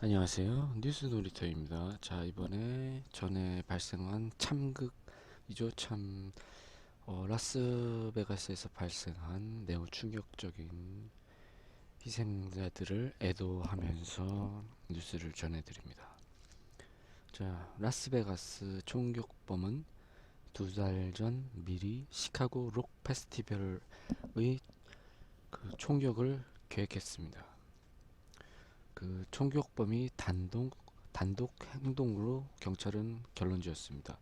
안녕하세요. 뉴스 놀이터입니다. 자, 이번에 전에 발생한 참극이죠. 라스베가스에서 발생한 매우 충격적인 희생자들을 애도하면서 뉴스를 전해드립니다. 자, 라스베가스 총격범은 2달 전 미리 시카고 록 페스티벌의 그 총격을 계획했습니다. 그 총격범이 단독 행동으로 경찰은 결론 지었습니다.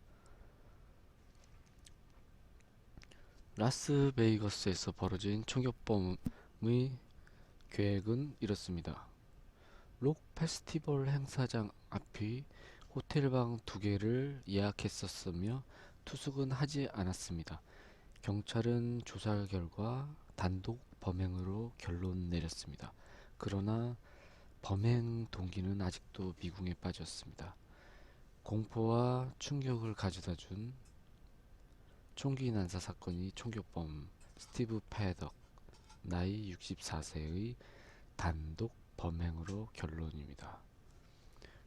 라스베이거스에서 벌어진 총격범의 계획은 이렇습니다. 록 페스티벌 행사장 앞이 호텔방 2개를 예약했었으며 투숙은 하지 않았습니다. 경찰은 조사 결과 단독 범행으로 결론 내렸습니다. 그러나 범행 동기는 아직도 미궁에 빠졌습니다. 공포와 충격을 가져다준 총기 난사 사건이 총격범 스티브 패덕 나이 64세의 단독 범행으로 결론입니다.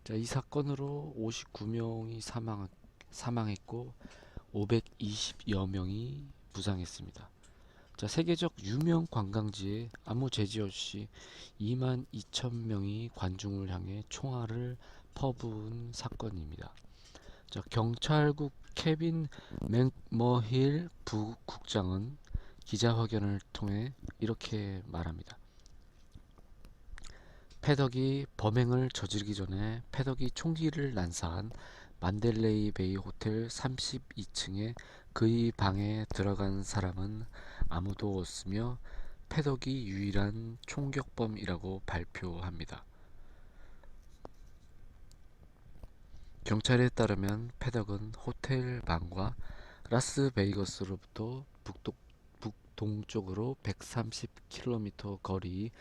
자, 이 사건으로 59명이 사망했고 520여 명이 부상했습니다. 자, 세계적 유명 관광지에 아무 제지 없이 2만 2천 명이 관중을 향해 총알을 퍼부은 사건입니다. 자, 경찰국 케빈 맥머힐 부국장은 기자회견을 통해 이렇게 말합니다. 패덕이 범행을 저지르기 전에 패덕이 총기를 난사한 만델레이 베이 호텔 32층에 그의 방에 들어간 사람은 아무도 없으며 패덕이 유일한 총격범이라고 발표합니다. 경찰에 따르면 패덕은 호텔 방과 라스베이거스로부터 북동쪽으로 130km 거리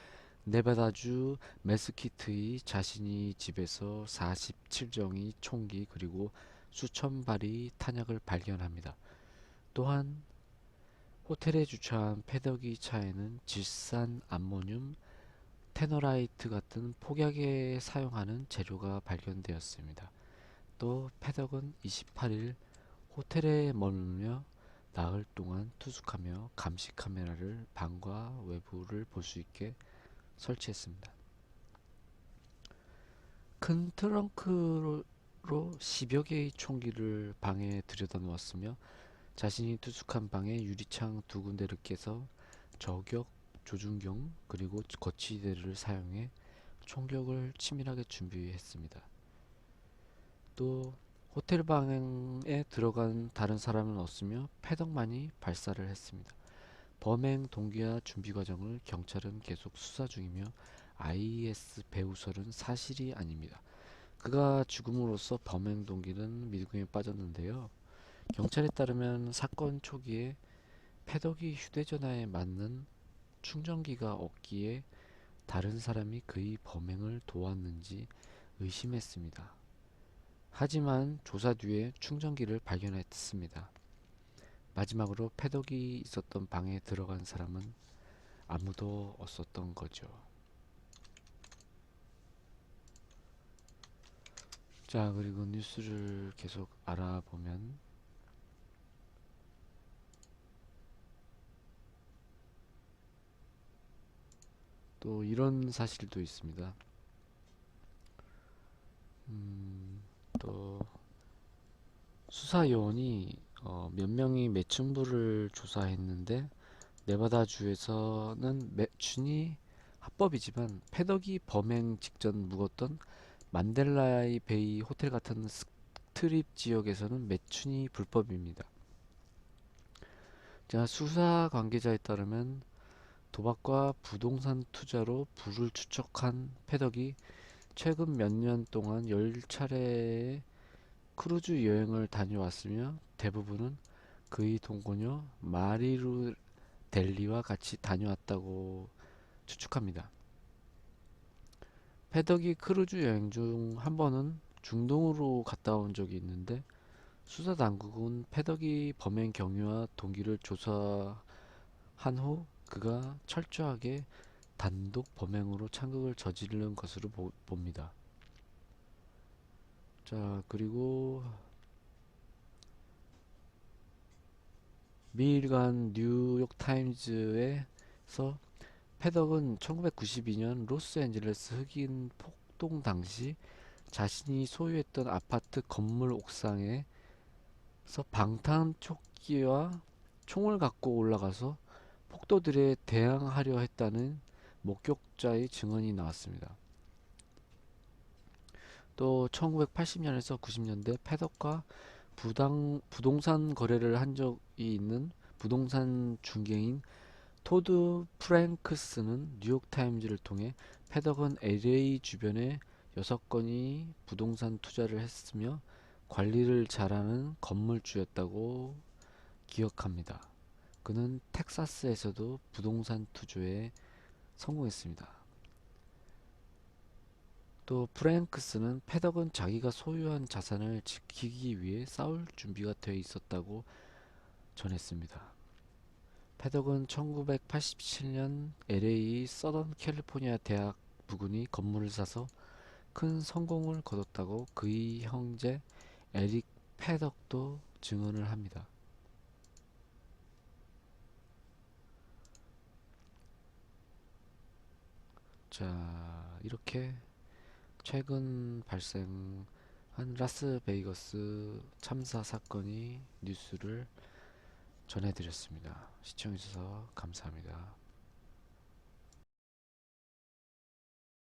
네바다주 메스키트의 자신이 집에서 47정의 총기 그리고 수천 발의 탄약을 발견합니다. 또한 호텔에 주차한 패덕이 차에는 질산 암모늄, 테너라이트 같은 폭약에 사용하는 재료가 발견되었습니다. 또 패덕은 28일 호텔에 머물며 나흘 동안 투숙하며 감시 카메라를 방과 외부를 볼 수 있게 설치했습니다. 큰 트렁크로 10여 개의 총기를 방에 들여다 놓았으며 자신이 투숙한 방에 유리창 2군데를 깨서 저격 조준경 그리고 거치대를 사용해 총격을 치밀하게 준비했습니다. 또 호텔 방에 들어간 다른 사람은 없으며 패덕만이 발사를 했습니다. 범행 동기와 준비 과정을 경찰은 계속 수사 중이며 IS 배후설은 사실이 아닙니다. 그가 죽음으로써 범행 동기는 미궁에 빠졌는데요. 경찰에 따르면 사건 초기에 패덕이 휴대전화에 맞는 충전기가 없기에 다른 사람이 그의 범행을 도왔는지 의심했습니다. 하지만 조사 뒤에 충전기를 발견했습니다. 마지막으로 패덕이 있었던 방에 들어간 사람은 아무도 없었던 거죠. 자, 그리고 뉴스를 계속 알아보면 또 이런 사실도 있습니다. 또 수사요원이 몇 명이 매춘부를 조사했는데 네바다주에서는 매춘이 합법이지만 패덕이 범행 직전 묵었던 만델라이 베이 호텔 같은 스트립 지역에서는 매춘이 불법입니다. 자, 수사 관계자에 따르면 도박과 부동산 투자로 부를 축적한 패덕이 최근 몇 년 동안 10차례의 크루즈 여행을 다녀왔으며 대부분은 그의 동거녀 마리루 델리와 같이 다녀왔다고 추측합니다. 패덕이 크루즈 여행 중 한 번은 중동으로 갔다 온 적이 있는데 수사 당국은 패덕이 범행 경위와 동기를 조사한 후 그가 철저하게 단독 범행으로 참극을 저지른 것으로 봅니다. 자, 그리고 미일간 뉴욕 타임즈에서 패덕은 1992년 로스앤젤레스 흑인 폭동 당시 자신이 소유했던 아파트 건물 옥상에서 방탄조끼와 총을 갖고 올라가서 폭도들에 대항하려 했다는 목격자의 증언이 나왔습니다. 또 1980년에서 90년대 패덕과 부동산 거래를 한 적이 있는 부동산 중개인 토드 프랭크스는 뉴욕타임즈를 통해 패덕은 LA 주변에 6건이 부동산 투자를 했으며 관리를 잘하는 건물주였다고 기억합니다. 그는 텍사스에서도 부동산 투자에 성공했습니다. 또 프랭크스는 패덕은 자기가 소유한 자산을 지키기 위해 싸울 준비가 되어 있었다고 전했습니다. 패덕은 1987년 LA 서던 캘리포니아 대학 부근이 건물을 사서 큰 성공을 거뒀다고 그의 형제 에릭 패덕도 증언을 합니다. 자, 이렇게 최근 발생한 라스베이거스 참사 사건이 뉴스를 전해드렸습니다. 시청해주셔서 감사합니다.